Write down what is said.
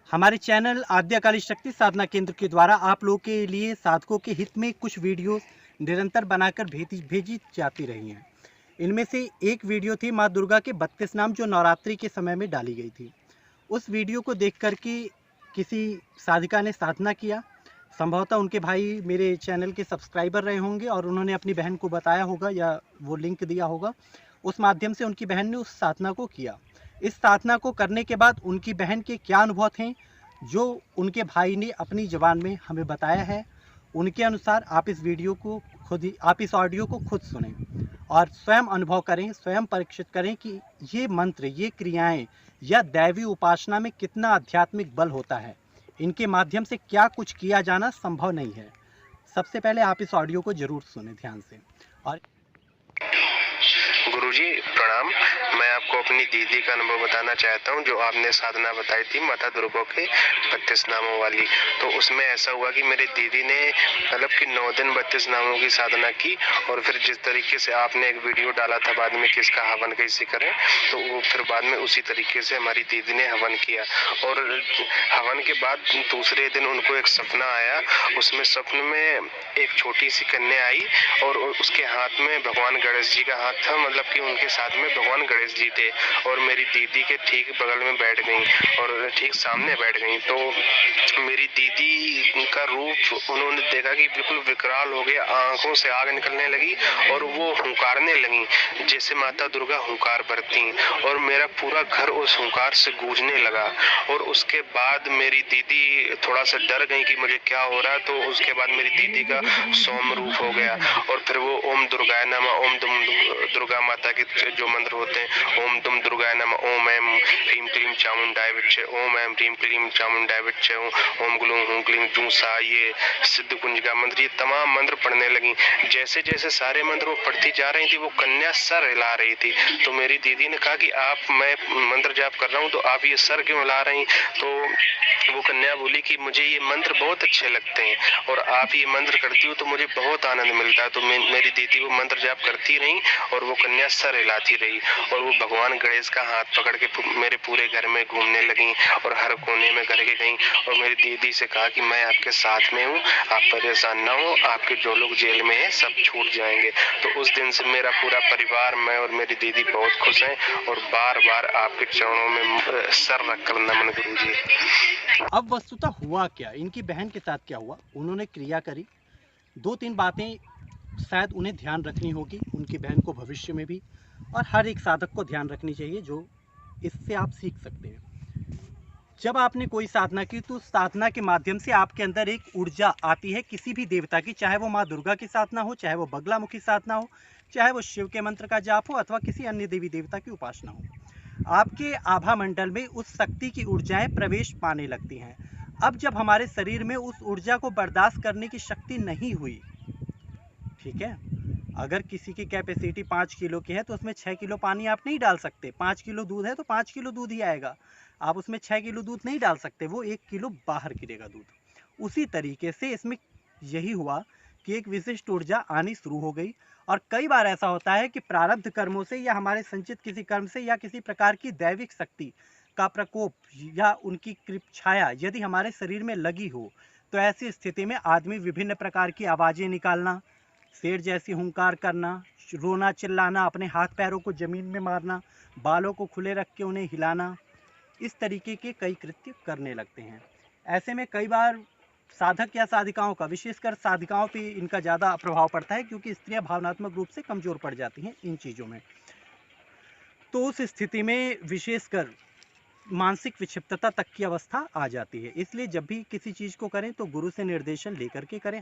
हमारे चैनल आद्यकाली शक्ति साधना केंद्र के द्वारा आप लोगों के लिए साधकों के हित में कुछ वीडियो निरंतर बनाकर भेजी जाती रही हैं। इनमें से एक वीडियो थी माँ दुर्गा के 32 नाम, जो नवरात्रि के समय में डाली गई थी। उस वीडियो को देख कर के किसी साधिका ने साधना किया। संभवतः उनके भाई मेरे चैनल के सब्सक्राइबर रहे होंगे और उन्होंने अपनी बहन को बताया होगा या वो लिंक दिया होगा। उस माध्यम से उनकी बहन ने उस साधना को किया। इस साधना को करने के बाद उनकी बहन के क्या अनुभव थे, जो उनके भाई ने अपनी ज़बान में हमें बताया है, उनके अनुसार आप इस ऑडियो को खुद सुनें और स्वयं अनुभव करें, स्वयं परीक्षित करें कि ये मंत्र, ये क्रियाएं या दैवी उपासना में कितना आध्यात्मिक बल होता है। इनके माध्यम से क्या कुछ किया जाना संभव नहीं है। सबसे पहले आप इस ऑडियो को जरूर सुनें ध्यान से। और गुरुजी प्रणाम। मैं आपको अपनी दीदी का अनुभव बताना चाहता हूं, जो आपने साधना बताई थी माता दुर्गा के 32 नामों वाली। तो उसमें ऐसा हुआ कि मेरी दीदी ने मतलब कि 9 दिन 32 नामों की साधना की, और फिर जिस तरीके से आपने एक वीडियो डाला था बाद में किसका हवन कैसे करें, तो वो फिर बाद में उसी तरीके से हमारी दीदी ने हवन किया। और हवन के बाद दूसरे दिन उनको एक सपना आया। उसमें सपने में एक छोटी सी कन्या आई और उसके हाथ में भगवान गणेश जी का हाथ था, मतलब कि उनके साथ में भगवान गणेश जी थे, और मेरी दीदी के ठीक बगल में बैठ गई और ठीक सामने बैठ गई। तो मेरी दीदी का रूप उन्होंने देखा कि बिल्कुल विकराल हो गया, आंखों से आग निकलने लगी और वो हुंकारने लगी जैसे माता दुर्गा हुंकार भरती, और मेरा पूरा घर उस हुंकार से गूंजने लगा। और उसके बाद मेरी दीदी थोड़ा सा डर गई कि मुझे क्या हो रहा है। तो उसके बाद मेरी दीदी का सौम्य रूप हो गया, और फिर वो ओम दुर्गाय नमः, ओम दुम दुर्गा माता के जो मंत्र होते हैं, ओम दुम दुर्गाय नमः, ओम ऐम ह्रीम क्लीम चामुंडाय विच्चे, ओम ऐम ह्रीम क्लीम चामुंडाय विच्चे, ओम ग्लूम हुम क्लीम जूसा, ये सिद्ध कुंज का मंत्र, ये तमाम मंत्र पढ़ने लगी। जैसे जैसे सारे मंत्र वो पढ़ती जा रही थी, वो कन्या सर हिला रही थी। तो मेरी दीदी ने कहा कि मैं मंत्र जाप कर रहा हूँ तो आप ये सर क्यों हिला रही? तो वो कन्या बोली कि मुझे ये मंत्र बहुत अच्छे लगते हैं और आप ये मंत्र करती हो तो मुझे बहुत आनंद मिलता है। तो मेरी दीदी वो मंत्र जाप करती रही और वो कन्या सर हिलाती रही, और वो भगवान गणेश का हाथ पकड़ के मेरे पूरे घर में घूमने लगी और हर कोने में घर के गई। और मेरी दीदी से कहा कि मैं आपके साथ में हूँ, आप परेशान ना हो, आपके जो लोग जेल में हैं सब छूट जाएंगे। तो उस दिन से मेरा पूरा परिवार, मैं और मेरी दीदी बहुत खुश हैं और बार बार आपके चरणों में सर रखकर नमन गुरुजी। अब वस्तुतः हुआ क्या, इनकी बहन के साथ क्या हुआ, उन्होंने क्रिया करी। 2-3 बातें शायद उन्हें ध्यान रखनी होगी, उनकी बहन को भविष्य में भी, और हर एक साधक को ध्यान रखनी चाहिए, जो इससे आप सीख सकते हैं। जब आपने कोई साधना की तो साधना के माध्यम से आपके अंदर एक ऊर्जा आती है किसी भी देवता की, चाहे वो माँ दुर्गा की साधना हो, चाहे वो बगलामुखी साधना हो, चाहे वो शिव के मंत्र का जाप हो, अथवा किसी अन्य देवी देवता की उपासना हो। आपके आभा मंडल में उस शक्ति की ऊर्जाएं प्रवेश पाने लगती हैं। अब जब हमारे शरीर में उस ऊर्जा को बर्दाश्त करने की शक्ति नहीं हुई, ठीक है, अगर किसी की कैपेसिटी 5 किलो की है तो उसमें 6 किलो पानी आप नहीं डाल सकते। 5 किलो दूध है तो 5 किलो दूध ही आएगा, आप उसमें 6 किलो दूध नहीं डाल सकते, वो 1 किलो बाहर गिरेगा दूध। उसी तरीके से इसमें यही हुआ कि एक विशिष्ट ऊर्जा आनी शुरू हो गई। और कई बार ऐसा होता है कि प्रारब्ध कर्मों से या हमारे संचित किसी कर्म से या किसी प्रकार की दैविक शक्ति का प्रकोप या उनकी कृप छाया यदि हमारे शरीर में लगी हो, तो ऐसी स्थिति में आदमी विभिन्न प्रकार की आवाज़ें निकालना, शेर जैसी हुंकार करना, रोना चिल्लाना, अपने हाथ पैरों को जमीन में मारना, बालों को खुले रख के उन्हें हिलाना, इस तरीके के कई कृत्य करने लगते हैं। ऐसे में कई बार साधक या साधिकाओं का, विशेषकर साधिकाओं पे इनका ज़्यादा प्रभाव पड़ता है, क्योंकि स्त्रियां भावनात्मक रूप से कमज़ोर पड़ जाती हैं इन चीज़ों में। तो उस स्थिति में विशेषकर मानसिक विक्षिप्तता तक की अवस्था आ जाती है। इसलिए जब भी किसी चीज़ को करें तो गुरु से निर्देशन लेकर के करें।